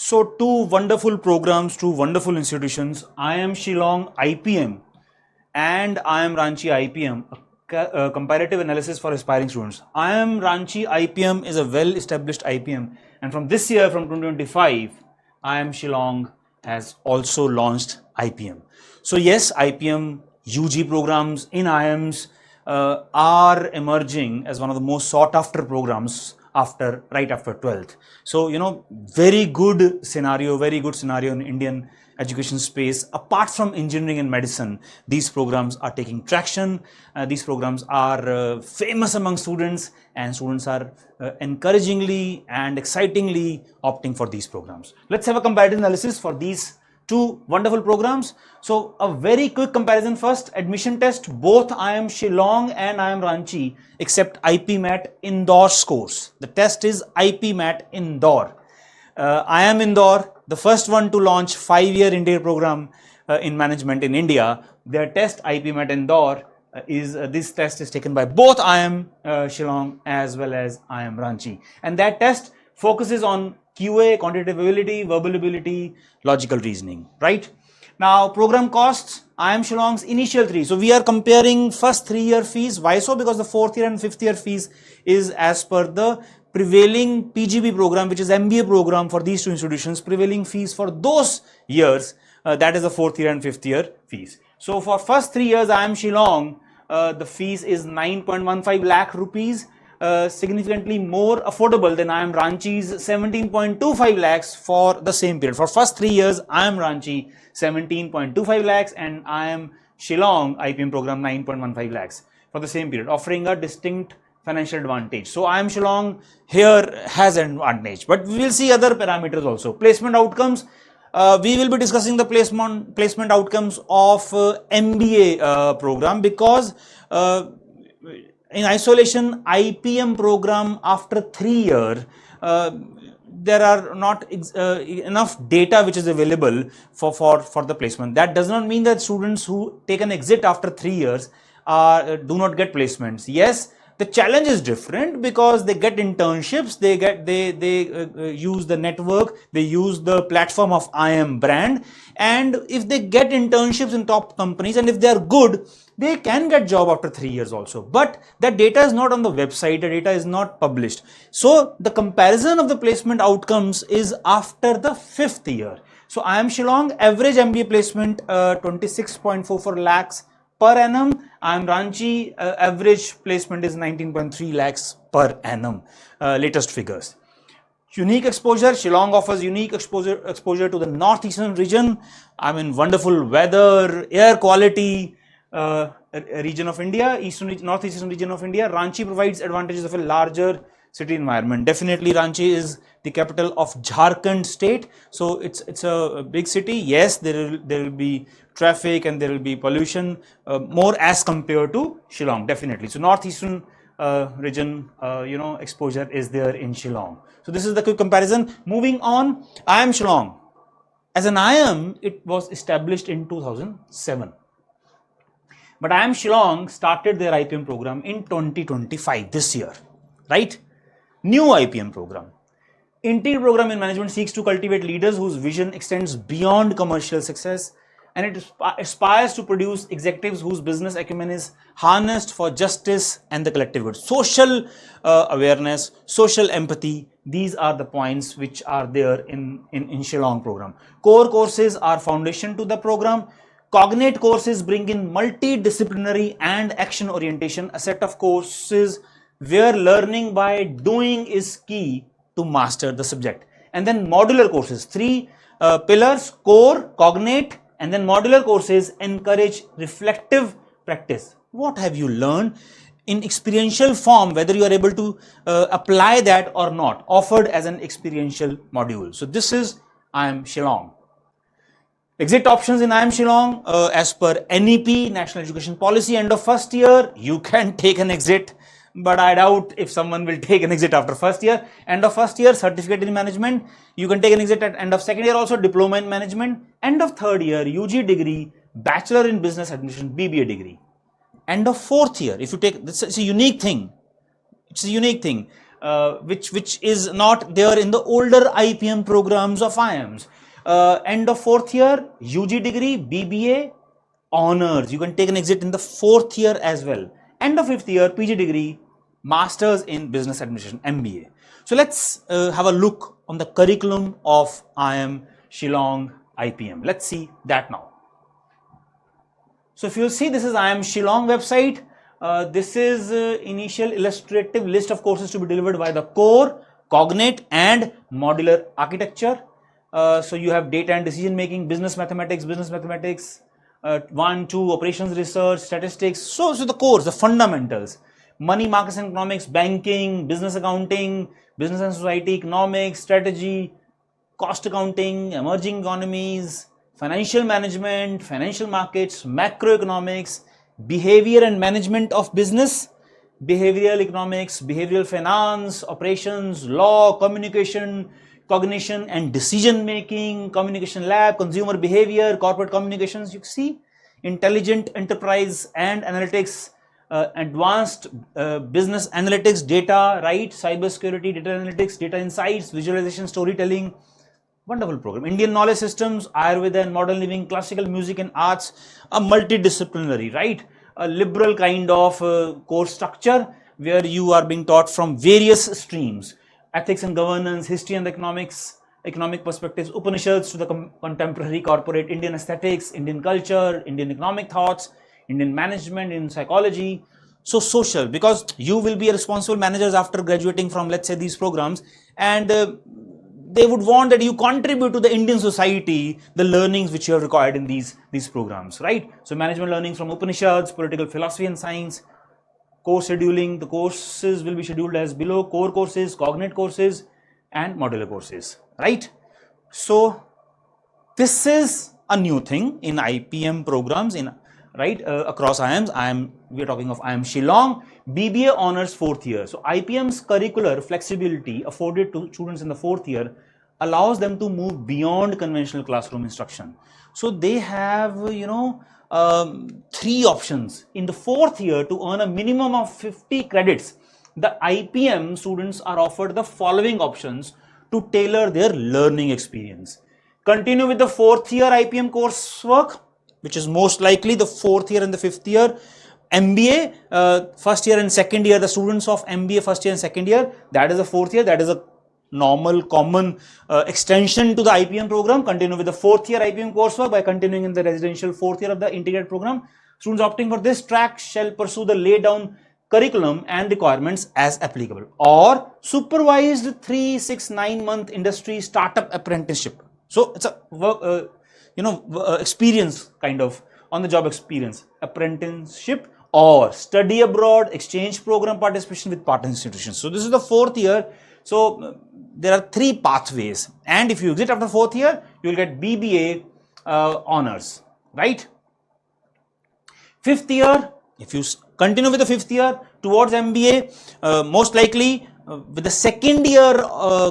So two wonderful programs, two wonderful institutions, IIM Shillong IPM and IIM Ranchi IPM, a comparative analysis for aspiring students. IIM Ranchi IPM is a well-established IPM, and from this year, from 2025, IIM Shillong has also launched IPM. So yes, IPM UG programs in IIMs are emerging as one of the most sought after programs right after 12th. So, very good scenario in Indian education space. Apart from engineering and medicine, these programs are taking traction. These programs are famous among students, and students are encouragingly and excitingly opting for these programs. Let's have a comparative analysis for these two wonderful programs. So a very quick comparison first. Admission test, both IIM Shillong and IIM Ranchi accept IPMAT Indore scores. The test is IPMAT Indore. IIM Indore, the first one to launch 5-year India program in management in India. Their test IPMAT Indore this test is taken by both IIM Shillong as well as IIM Ranchi, and that test focuses on QA, quantitative ability, verbal ability, logical reasoning, right? Now, program costs, IIM Shillong's initial 3. So we are comparing first 3-year fees. Why so? Because the 4th year and 5th year fees is as per the prevailing PGB program, which is MBA program for these two institutions. Prevailing fees for those years, that is the 4th year and 5th year fees. So for first 3 years, IIM Shillong, the fees is 9.15 lakh rupees. Significantly more affordable than IIM Ranchi's 17.25 lakhs for the same period. For first 3 years, IIM Ranchi 17.25 lakhs and IIM Shillong IPM program 9.15 lakhs for the same period, offering a distinct financial advantage. So IIM Shillong here has an advantage, but we will see other parameters also. Placement outcomes. We will be discussing the placement outcomes of MBA program, because in isolation, IPM program after 3 years, there are not enough data which is available for the placement. That does not mean that students who take an exit after 3 years do not get placements. Yes, the challenge is different because they get internships, they use the network, they use the platform of IIM brand, and if they get internships in top companies and if they are good, they can get job after 3 years also. But that data is not on the website, the data is not published. So the comparison of the placement outcomes is after the 5th year. So IIM Shillong average MBA placement 26.44 lakhs per annum. IIM Ranchi average placement is 19.3 lakhs per annum. Latest figures. Unique exposure. Shillong offers unique exposure to the northeastern region. I mean, wonderful weather, air quality region of India, northeastern region of India. Ranchi provides advantages of a larger city environment. Definitely Ranchi is the capital of Jharkhand state, so it's a big city. Yes, there will be traffic and there will be pollution more as compared to Shillong, definitely. So northeastern region exposure is there in Shillong. So this is the quick comparison. Moving on, IIM Shillong. As an IIM, it was established in 2007. But IIM Shillong started their IPM program in 2025, this year, right? New IPM program. Integrated program in management seeks to cultivate leaders whose vision extends beyond commercial success, and it aspires to produce executives whose business acumen is harnessed for justice and the collective good. Social awareness, social empathy, these are the points which are there in Shillong program. Core courses are foundation to the program. Cognate courses bring in multidisciplinary and action orientation, a set of courses where learning by doing is key to master the subject. And then modular courses, 3 pillars: core, cognate, and then modular courses encourage reflective practice. What have you learned in experiential form, whether you are able to apply that or not, offered as an experiential module. So this is IIM Shillong. Exit options in IIM Shillong, as per NEP, National Education Policy, end of first year, you can take an exit, but I doubt if someone will take an exit after first year. End of first year, certificate in management, you can take an exit at end of second year also, diploma in management. End of third year, UG degree, bachelor in business administration, BBA degree. End of 4th year, if you take, this is a unique thing. It's a unique thing. which is not there in the older IPM programs of IIMs. End of fourth year, UG degree, BBA, honors. You can take an exit in the fourth year as well. End of fifth year, PG degree, Masters in Business Administration, MBA. So let's have a look on the curriculum of IIM Shillong IPM. Let's see that now. So if you see, this is IIM Shillong website. This is initial illustrative list of courses to be delivered by the core, cognate and modular architecture. So you have data and decision making, business mathematics, 1, 2, operations research, statistics. So the course, the fundamentals, money, markets and economics, banking, business accounting, business and society, economics, strategy, cost accounting, emerging economies, financial management, financial markets, macroeconomics, behavior and management of business, behavioral economics, behavioral finance, operations, law, communication, cognition and decision making, communication lab, consumer behavior, corporate communications. You see, intelligent enterprise and analytics, advanced business analytics, data, right, cybersecurity, data analytics, data insights, visualization, storytelling. Wonderful program. Indian knowledge systems, Ayurveda and modern living, classical music and arts, a multidisciplinary, right, a liberal kind of course structure where you are being taught from various streams, ethics and governance, history and economics, economic perspectives, Upanishads to the contemporary corporate, Indian aesthetics, Indian culture, Indian economic thoughts, Indian management, Indian psychology. So social, because you will be a responsible managers after graduating from, let's say, these programs, and they would want that you contribute to the Indian society, the learnings which you have required in these programs, right? So management learnings from Upanishads, political philosophy and science, course scheduling, the courses will be scheduled as below: core courses, cognate courses and modular courses, right? So this is a new thing in IPM programs in, right, across IIMs. We are talking of IIM Shillong, BBA honors fourth year. So IPM's curricular flexibility afforded to students in the fourth year allows them to move beyond conventional classroom instruction. So they have, 3 options in the fourth year to earn a minimum of 50 credits. The IPM students are offered the following options to tailor their learning experience. Continue with the fourth year IPM coursework, which is most likely the fourth year and the fifth year. MBA, first year and second year, the students of MBA first year and second year, that is the fourth year, that is a normal common extension to the IPM program. Continue with the fourth year IPM coursework by continuing in the residential fourth year of the integrated program. Students opting for this track shall pursue the laid down curriculum and requirements as applicable, or supervised 3, 6, 9 month industry startup apprenticeship. So it's a work, experience, kind of on the job experience, apprenticeship or study abroad exchange program participation with partner institutions. So this is the fourth year. So there are 3 pathways, and if you exit after fourth year, you will get BBA honors, right? Fifth year, if you continue with the fifth year towards MBA, most likely with the second year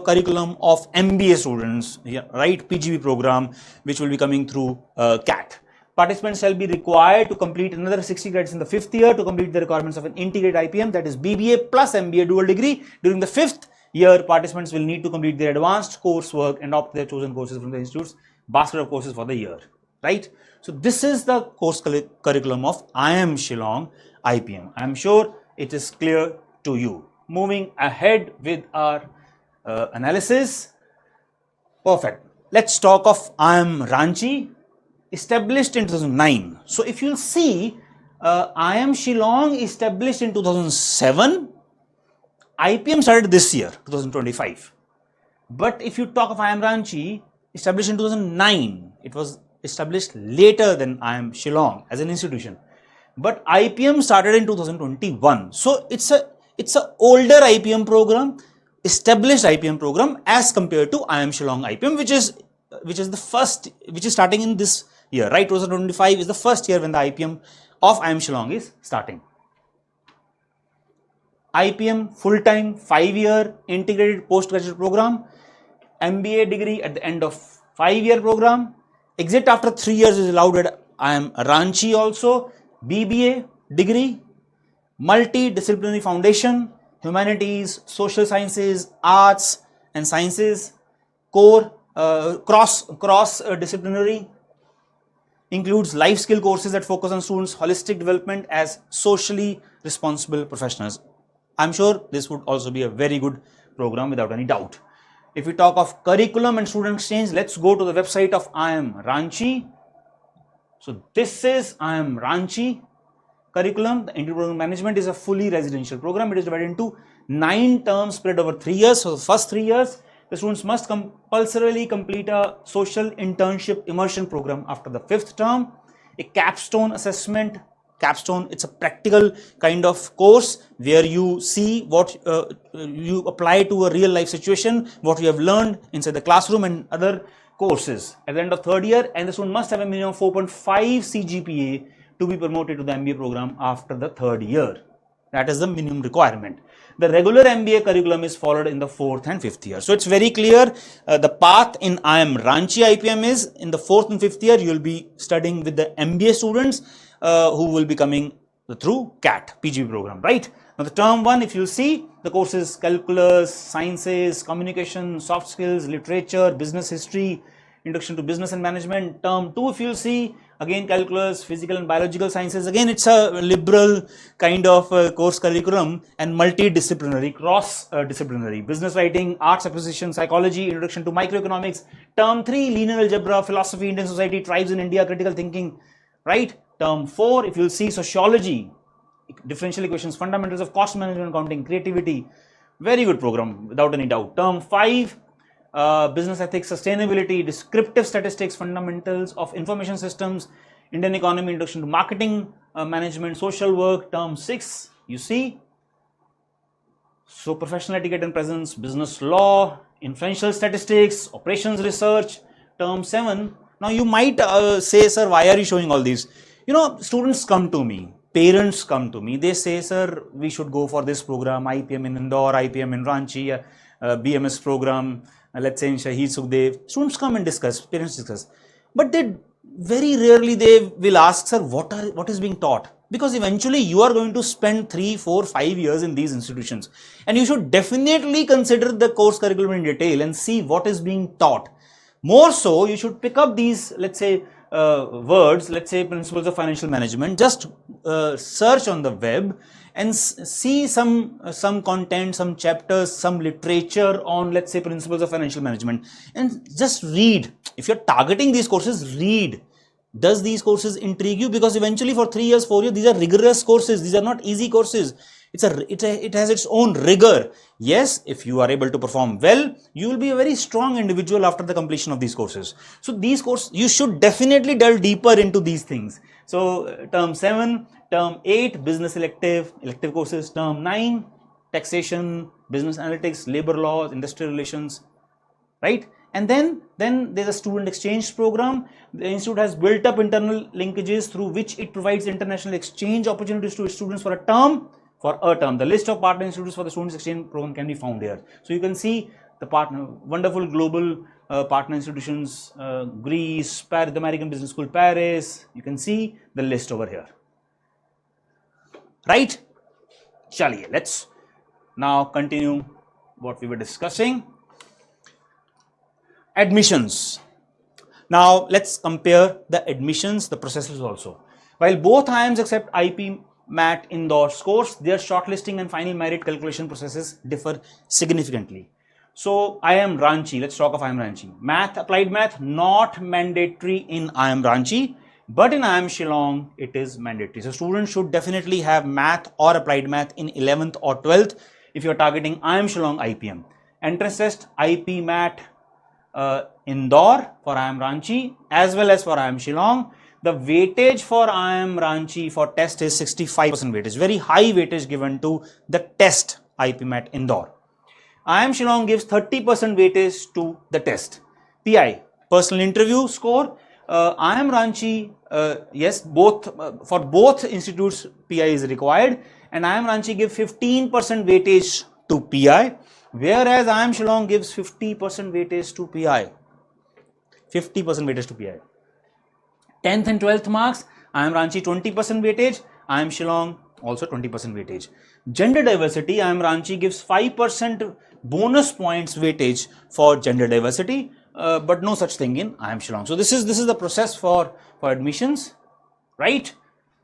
curriculum of MBA students, right, PGB program, which will be coming through CAT. Participants shall be required to complete another 60 credits in the fifth year to complete the requirements of an integrated IPM, that is BBA plus MBA dual degree. During the fifth year, participants will need to complete their advanced coursework and opt their chosen courses from the institute's basket of courses for the year, right? So this is the course curriculum of IIM Shillong IPM. I am sure it is clear to you. Moving ahead with our analysis. Perfect. Let's talk of IIM Ranchi, established in 2009. So if you'll see, IIM Shillong established in 2007. IPM started this year, 2025. But if you talk of IIM Ranchi, established in 2009, it was established later than IIM Shillong as an institution. But IPM started in 2021. So it's a older IPM program, established IPM program as compared to IIM Shillong IPM, which is the first, which is starting in this year, right? 2025 is the first year when the IPM of IIM Shillong is starting. IPM full-time 5-year integrated postgraduate program, MBA degree at the end of 5-year program. Exit after 3 years is allowed at IIM Ranchi also. BBA degree, multidisciplinary foundation, humanities, social sciences, arts and sciences, core, cross disciplinary, includes life skill courses that focus on students' holistic development as socially responsible professionals. I'm sure this would also be a very good program without any doubt. If we talk of curriculum and student exchange, let's go to the website of IIM Ranchi. So this is IIM Ranchi curriculum. The interprogram management is a fully residential program. It is divided into 9 terms spread over 3 years. So the first 3 years, the students must compulsorily complete a social internship immersion program. After the 5th term, a capstone assessment. Capstone, it's a practical kind of course where you see what you apply to a real life situation, what you have learned inside the classroom and other courses. At the end of 3rd year, and the student must have a minimum of 4.5 CGPA to be promoted to the MBA program after the 3rd year. That is the minimum requirement. The regular MBA curriculum is followed in the 4th and 5th year. So it's very clear the path in IIM Ranchi IPM is in the 4th and 5th year you will be studying with the MBA students who will be coming through CAT PGP program, right? Now the term 1, if you see, the courses calculus, sciences, communication, soft skills, literature, business history, introduction to business and management. Term 2, if you see, again calculus, physical and biological sciences. Again, it's a liberal kind of course curriculum and multidisciplinary, cross-disciplinary. Business writing, arts acquisition, psychology, introduction to microeconomics. Term 3, linear algebra, philosophy, Indian society, tribes in India, critical thinking, right? Term 4, if you'll see, sociology, differential equations, fundamentals of cost management, accounting, creativity. Very good program, without any doubt. Term 5, business ethics, sustainability, descriptive statistics, fundamentals of information systems, Indian economy, introduction to marketing, management, social work. Term 6, you see, so professional etiquette and presence, business law, inferential statistics, operations research. Term 7, now you might say, sir, why are you showing all these? You know, students come to me, parents come to me, they say, sir, we should go for this program, IPM in Indore, IPM in Ranchi, BMS program, let's say in Shahid Sukhdev. Students come and discuss, parents discuss, but they very rarely they will ask, sir, what is being taught? Because eventually you are going to spend 3, 4, 5 years in these institutions, and you should definitely consider the course curriculum in detail and see what is being taught. More so, you should pick up these, let's say, words, let's say principles of financial management, just search on the web and see some content, some chapters, some literature on, let's say, principles of financial management, and just read. If you're targeting these courses, read. Does these courses intrigue you? Because eventually for 3 years, 4 years, these are rigorous courses. These are not easy courses. It has its own rigor. Yes, if you are able to perform well, you will be a very strong individual after the completion of these courses. So these courses, you should definitely delve deeper into these things. So term 7, term 8, business elective courses, term 9, taxation, business analytics, labor laws, industrial relations, right? And then there's a student exchange program. The institute has built up internal linkages through which it provides international exchange opportunities to its students for a term. The list of partner institutes for the students exchange program can be found here. So you can see the wonderful global partner institutions, Greece, Paris, the American Business School, Paris. You can see the list over here. Right? Chaliye, let's now continue what we were discussing. Admissions. Now let's compare the admissions, the processes also. While both IIMs accept IPMAT Indore scores, their shortlisting and final merit calculation processes differ significantly. So IIM Ranchi, let's talk of IIM Ranchi. Math, applied math, not mandatory in IIM Ranchi, but in IIM Shillong, it is mandatory. So students should definitely have math or applied math in 11th or 12th if you are targeting IIM Shillong IPM. Entrance test, IPMAT Indore for IIM Ranchi as well as for IIM Shillong. The weightage for IIM Ranchi for test is 65% weightage, very high weightage given to the test IPMAT Indore. IIM Shillong gives 30% weightage to the test. PI, personal interview score. IIM Ranchi, yes, for both institutes PI is required, and IIM Ranchi gives 15% weightage to PI, whereas IIM Shillong gives 50% weightage to PI. 50% weightage to PI. 10th and 12th marks, IIM Ranchi 20% weightage, IIM Shillong also 20% weightage. Gender diversity, IIM Ranchi gives 5% bonus points weightage for gender diversity, but no such thing in IIM Shillong. So this is the process for admissions, right?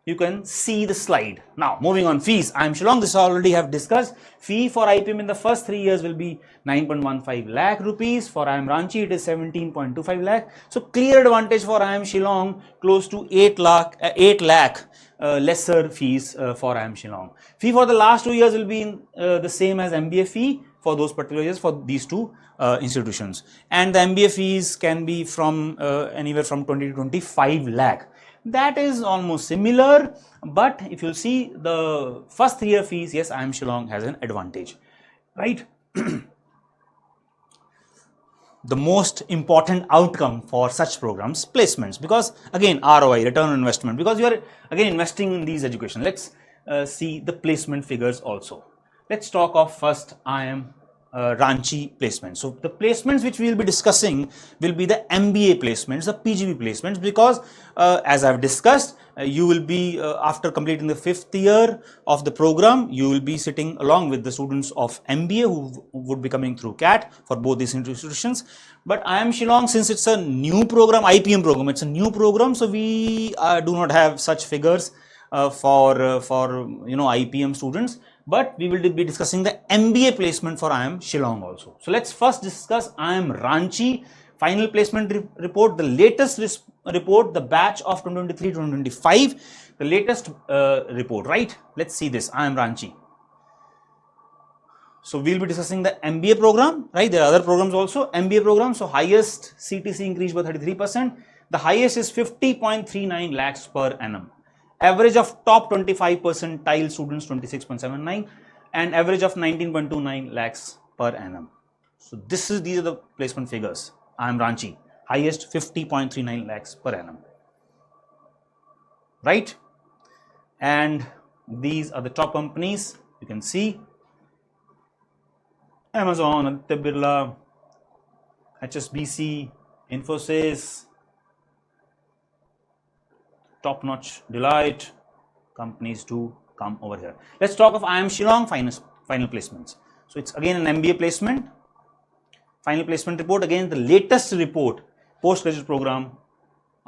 You can see the slide. Now, moving on, fees. IIM Shillong, this I already have discussed. Fee for IPM in the first 3 years will be 9.15 lakh rupees. For IIM Ranchi, it is 17.25 lakh. So, clear advantage for IIM Shillong, close to 8 lakh lesser fees for IIM Shillong. Fee for the last 2 years will be the same as MBA fee for those particular years for these two institutions. And the MBA fees can be from anywhere from 20 to 25 lakh. That is almost similar, but if you see the first 3 year fees, yes, IIM Shillong has an advantage, right? The most important outcome for such programs, placements, because again, ROI, return on investment, because you are again investing in these education. Let's see the placement figures also. Let's talk of first IIM Ranchi placements. So the placements which we will be discussing will be the MBA placements, the PGB placements, because as I've discussed, you will be after completing the 5th year of the program, you will be sitting along with the students of MBA who would be coming through CAT for both these institutions. But IIM Shillong, since it's a new program, IPM program, it's a new program, so we do not have such figures for IPM students. But we will be discussing the MBA placement for IIM Shillong also. So let's first discuss IIM Ranchi final placement report, the latest report, the batch of 2023-2025, the latest report, right? Let's see this, IIM Ranchi. So we'll be discussing the MBA program, right? There are other programs also, MBA program. So highest CTC increased by 33%. The highest is 50.39 lakhs per annum. Average of top 25 percentile students 26.79 and average of 19.29 lakhs per annum. So these are the placement figures. IIM Ranchi, highest 50.39 lakhs per annum, right? And these are the top companies. You can see Amazon, Aditya Birla, HSBC, Infosys, top-notch Deloitte, companies do come over here. Let's talk of IIM Shillong final placements. So it's again an MBA placement, final placement report, again the latest report, postgraduate program,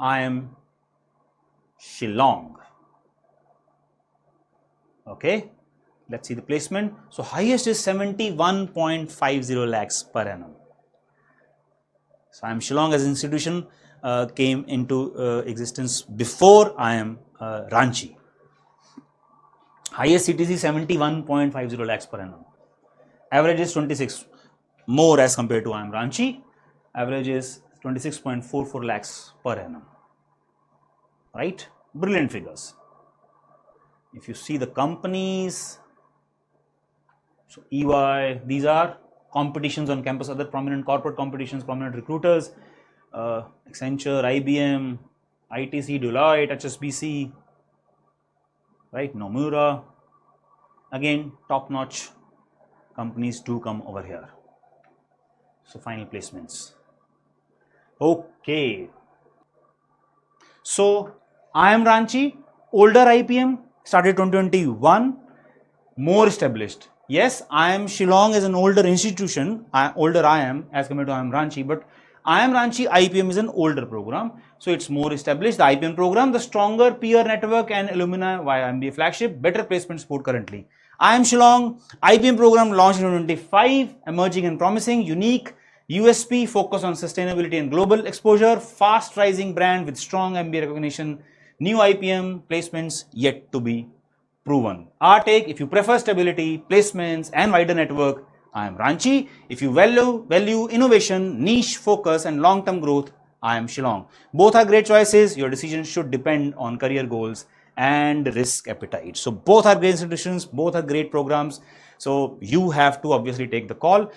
IIM Shillong. Okay, let's see the placement. So highest is 71.50 lakhs per annum. So IIM Shillong as an institution came into existence before IIM Ranchi. Highest CTC 71.50 lakhs per annum. Average is 26, more as compared to IIM Ranchi. Average is 26.44 lakhs per annum. Right? Brilliant figures. If you see the companies, so EY, these are competitions on campus, other prominent corporate competitions, prominent recruiters. Accenture, IBM, ITC, Deloitte, HSBC, right, Nomura, again top-notch companies do come over here. So final placements. Okay, so IIM Ranchi, older IPM, started 2021, more established. Yes, IIM Shillong is an older institution, older IIM as compared to IIM Ranchi, but IIM Ranchi IPM is an older program, so it's more established. The IPM program, the stronger peer network and alumni via MBA flagship, better placement support currently. IIM Shillong IPM program launched in 2025, emerging and promising, unique USP, focus on sustainability and global exposure, fast rising brand with strong MBA recognition, new IPM placements yet to be proven. Our take, if you prefer stability, placements and wider network, IIM Ranchi. If you value innovation, niche focus and long-term growth, IIM Shillong. Both are great choices. Your decision should depend on career goals and risk appetite. So both are great institutions, both are great programs. So you have to obviously take the call.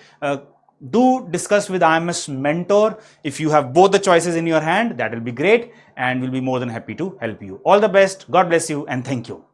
Do discuss with IMS mentor. If you have both the choices in your hand, that will be great and we'll be more than happy to help you. All the best. God bless you and thank you.